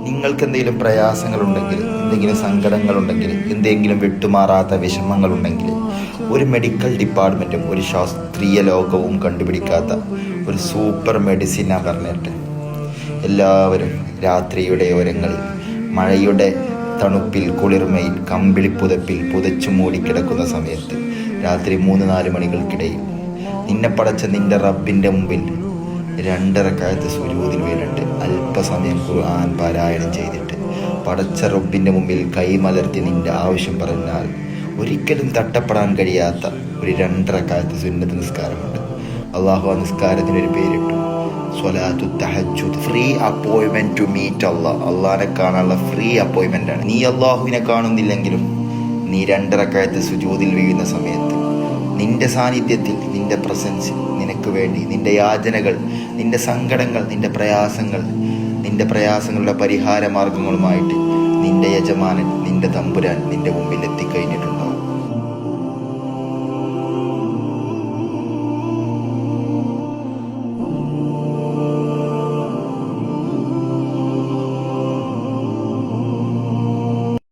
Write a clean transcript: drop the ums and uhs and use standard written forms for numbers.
നിങ്ങൾക്ക് എന്തെങ്കിലും പ്രയാസങ്ങളുണ്ടെങ്കിൽ, എന്തെങ്കിലും സങ്കടങ്ങളുണ്ടെങ്കിൽ, എന്തെങ്കിലും വിട്ടുമാറാത്ത വിഷമങ്ങളുണ്ടെങ്കിൽ, ഒരു മെഡിക്കൽ ഡിപ്പാർട്ട്മെൻറ്റും ഒരു ശാസ്ത്രീയ ലോകവും കണ്ടുപിടിക്കാത്ത ഒരു സൂപ്പർ മെഡിസിൻ ഞാൻ പറഞ്ഞിട്ട്, എല്ലാവരും രാത്രിയുടെ ഓരങ്ങളിൽ മഴയുടെ തണുപ്പിൽ കുളിർമയിൽ കമ്പിളിപ്പുതപ്പിൽ പുതച്ചു മൂടിക്കിടക്കുന്ന സമയത്ത് രാത്രി 3-4 മണികൾക്കിടയിൽ നിന്നെ പടച്ച നിന്റെ റബ്ബിൻ്റെ മുമ്പിൽ 2 റക്അത്ത് സുജൂദിൽ വീണിട്ട് അല്പസമയം ഖുർആൻ പാരായണം ചെയ്തിട്ട് പടച്ച റബ്ബിൻ്റെ മുമ്പിൽ കൈമലർത്തി നിന്റെ ആവശ്യം പറഞ്ഞാൽ ഒരിക്കലും തട്ടപ്പെടാൻ കഴിയാത്ത ഒരു 2 റക്അത്ത് സുന്നത്ത് നിസ്കാരമുണ്ട്. അള്ളാഹു ആ നിസ്കാരത്തിനൊരു പേരിട്ടു, സ്വലാത്തു തഹജ്ജുദ്. ഫ്രീ അപ്പോയിൻമെന്റ് ടു മീറ്റ് അള്ളാഹ്. അള്ളാഹിനെ കാണാനുള്ള ഫ്രീ അപ്പോയിൻമെന്റ് ആണ്. നീ അള്ളാഹുവിനെ കാണുന്നില്ലെങ്കിലും നീ 2 റക്അത്ത് സുജൂദിൽ വീഴുന്ന സമയത്ത് നിന്റെ സാന്നിധ്യത്തിൽ, നിന്റെ പ്രസൻസിൽ നിനക്ക് വേണ്ടി നിന്റെ യാചനകൾ, നിന്റെ സങ്കടങ്ങൾ, നിന്റെ പ്രയാസങ്ങളുടെ പരിഹാര മാർഗങ്ങളുമായിട്ട് നിന്റെ യജമാനൻ, നിന്റെ തമ്പുരാൻ നിന്റെ മുമ്പിൽ എത്തിക്കഴിഞ്ഞിട്ടുണ്ടാവും.